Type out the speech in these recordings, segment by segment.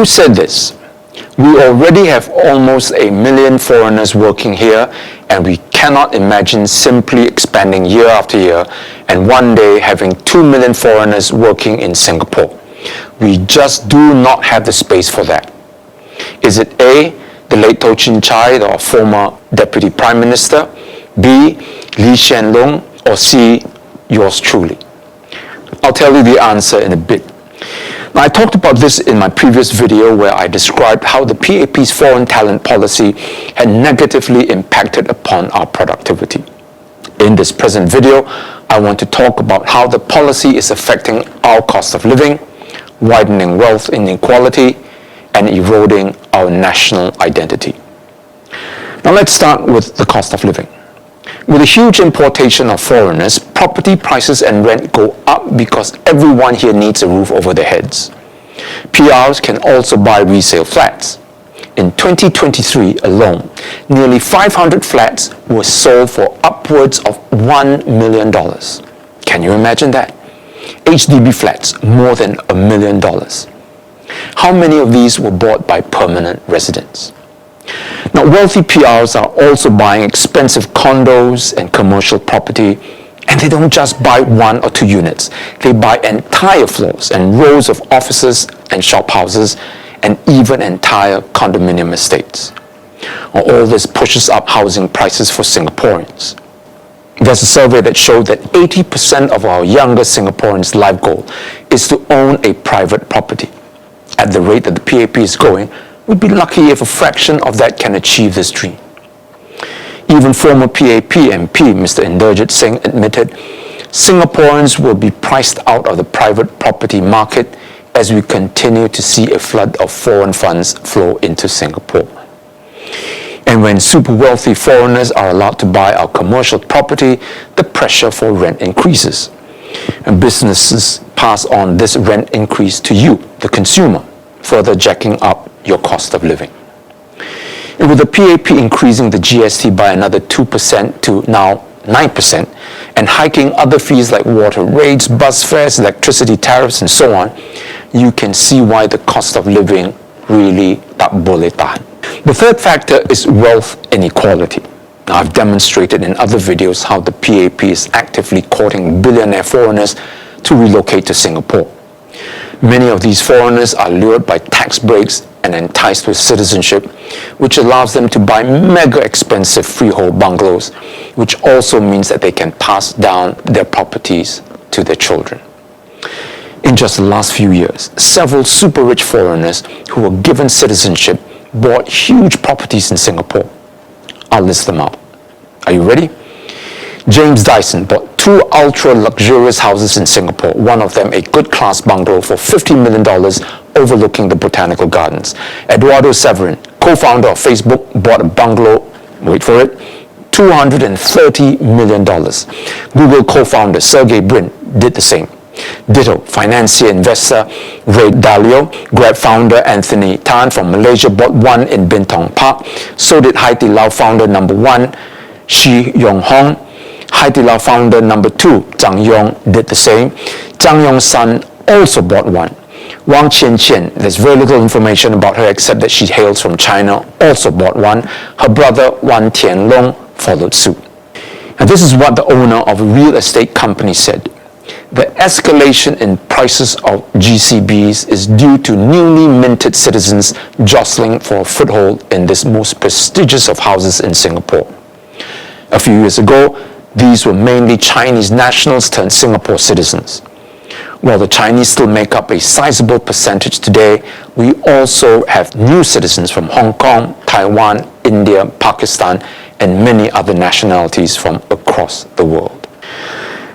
Who said this? We already have almost 1 million foreigners working here, and we cannot imagine simply expanding year after year and one day having 2 million foreigners working in Singapore. We just do not have the space for that. Is it A, the late Toh Chin Chye, the former Deputy Prime Minister, B, Lee Hsien Loong, or C, yours truly? I'll tell you the answer in a bit. Now, I talked about this in my previous video where I described how the PAP's foreign talent policy had negatively impacted upon our productivity. In this present video, I want to talk about how the policy is affecting our cost of living, widening wealth inequality, and eroding our national identity. Now let's start with the cost of living. With a huge importation of foreigners, property prices and rent go up because everyone here needs a roof over their heads. PRs can also buy resale flats. In 2023 alone, nearly 500 flats were sold for upwards of $1 million. Can you imagine that? HDB flats, more than $1 million. How many of these were bought by permanent residents? Now, wealthy PRs are also buying expensive condos and commercial property, and they don't just buy 1 or 2 units. They buy entire floors and rows of offices and shophouses, and even entire condominium estates. All this pushes up housing prices for Singaporeans. There's a survey that showed that 80% of our younger Singaporeans' life goal is to own a private property. At the rate that the PAP is going, we'd be lucky if a fraction of that can achieve this dream. Even former PAP MP Mr. Inderjit Singh admitted Singaporeans will be priced out of the private property market as we continue to see a flood of foreign funds flow into Singapore. And when super wealthy foreigners are allowed to buy our commercial property, the pressure for rent increases. And businesses pass on this rent increase to you, the consumer, further jacking up your cost of living. And with the PAP increasing the GST by another 2% to now 9%, and hiking other fees like water rates, bus fares, electricity tariffs, and so on, you can see why the cost of living really tak boleh tahan. The third factor is wealth inequality. Now, I've demonstrated in other videos how the PAP is actively courting billionaire foreigners to relocate to Singapore. Many of these foreigners are lured by tax breaks and enticed with citizenship, which allows them to buy mega expensive freehold bungalows, which also means that they can pass down their properties to their children. In just the last few years, several super rich foreigners who were given citizenship bought huge properties in Singapore. I'll list them out. Are you ready? James Dyson bought 2 ultra-luxurious houses in Singapore, one of them a good-class bungalow for $50 million overlooking the Botanical Gardens. Eduardo Severin, co-founder of Facebook, bought a bungalow, wait for it, $230 million. Google co-founder Sergey Brin did the same. Ditto, financier investor Ray Dalio, Grab founder Anthony Tan from Malaysia bought one in Bintong Park. So did Hai Di Lao founder number 1, Shi Yong Hong. Hai Di Lao founder number 2, Zhang Yong, did the same. Zhang Yong's son also bought one. Wang Qianqian, there's very little information about her except that she hails from China, also bought one. Her brother Wan Tianlong followed suit. And this is what the owner of a real estate company said. The escalation in prices of GCBs is due to newly minted citizens jostling for a foothold in this most prestigious of houses in Singapore. A few years ago, these were mainly Chinese nationals turned Singapore citizens. While the Chinese still make up a sizable percentage today, we also have new citizens from Hong Kong, Taiwan, India, Pakistan, and many other nationalities from across the world.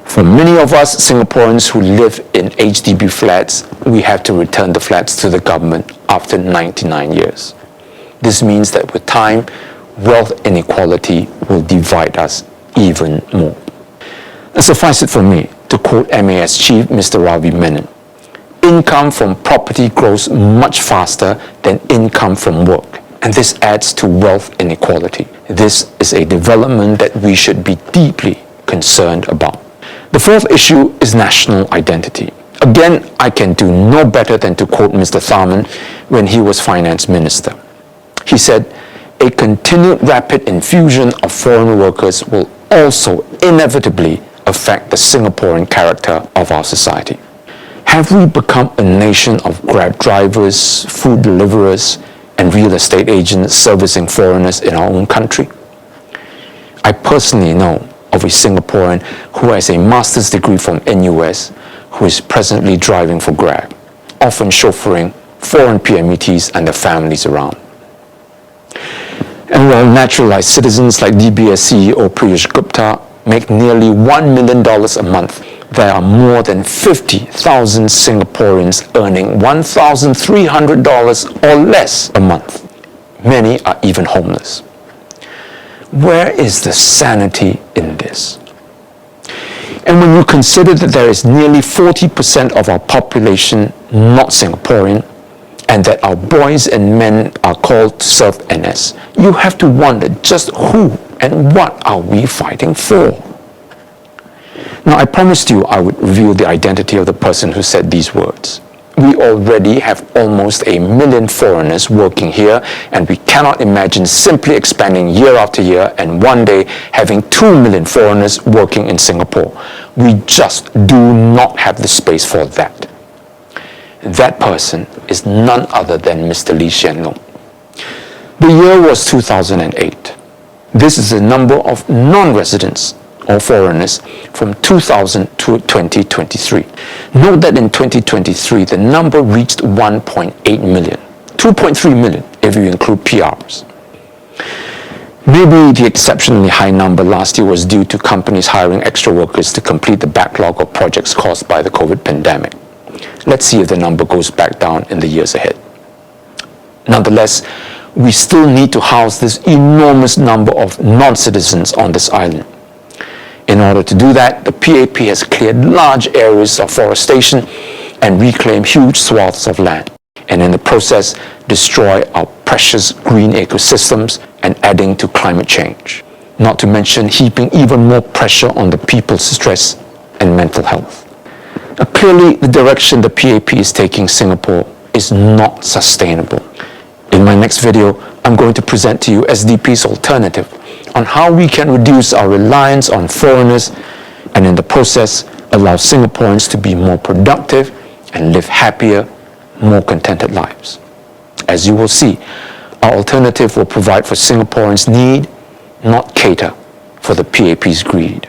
For many of us Singaporeans who live in HDB flats, we have to return the flats to the government after 99 years. This means that with time, wealth inequality will divide us even more. Suffice it for me to quote MAS Chief Mr. Ravi Menon, income from property grows much faster than income from work, and this adds to wealth inequality. This is a development that we should be deeply concerned about. The fourth issue is national identity. Again, I can do no better than to quote Mr. Tharman when he was finance minister. He said, "A continued rapid infusion of foreign workers will also inevitably affect the Singaporean character of our society." Have we become a nation of Grab drivers, food deliverers, and real estate agents servicing foreigners in our own country? I personally know of a Singaporean who has a master's degree from NUS who is presently driving for Grab, often chauffeuring foreign PMETs and their families around. And while naturalized citizens like DBS CEO Piyush Gupta make nearly $1 million a month, there are more than 50,000 Singaporeans earning $1,300 or less a month. Many are even homeless. Where is the sanity in this? And when you consider that there is nearly 40% of our population not Singaporean, and that our boys and men are called to serve NS, you have to wonder just who and what are we fighting for? Now, I promised you I would reveal the identity of the person who said these words. We already have almost 1 million foreigners working here, and we cannot imagine simply expanding year after year and one day having 2 million foreigners working in Singapore. We just do not have the space for that. That person is none other than Mr. Lee Hsien Loong. The year was 2008. This is the number of non-residents or foreigners from 2000 to 2023. Note that in 2023, the number reached 1.8 million, 2.3 million if you include PRs. Maybe the exceptionally high number last year was due to companies hiring extra workers to complete the backlog of projects caused by the COVID pandemic. Let's see if the number goes back down in the years ahead. Nonetheless, we still need to house this enormous number of non-citizens on this island. In order to do that, the PAP has cleared large areas of forestation and reclaimed huge swaths of land, and in the process destroy our precious green ecosystems and adding to climate change, not to mention heaping even more pressure on the people's stress and mental health. Now, clearly, the direction the PAP is taking Singapore is not sustainable. In my next video, I'm going to present to you SDP's alternative on how we can reduce our reliance on foreigners and in the process allow Singaporeans to be more productive and live happier, more contented lives. As you will see, our alternative will provide for Singaporeans' need, not cater for the PAP's greed.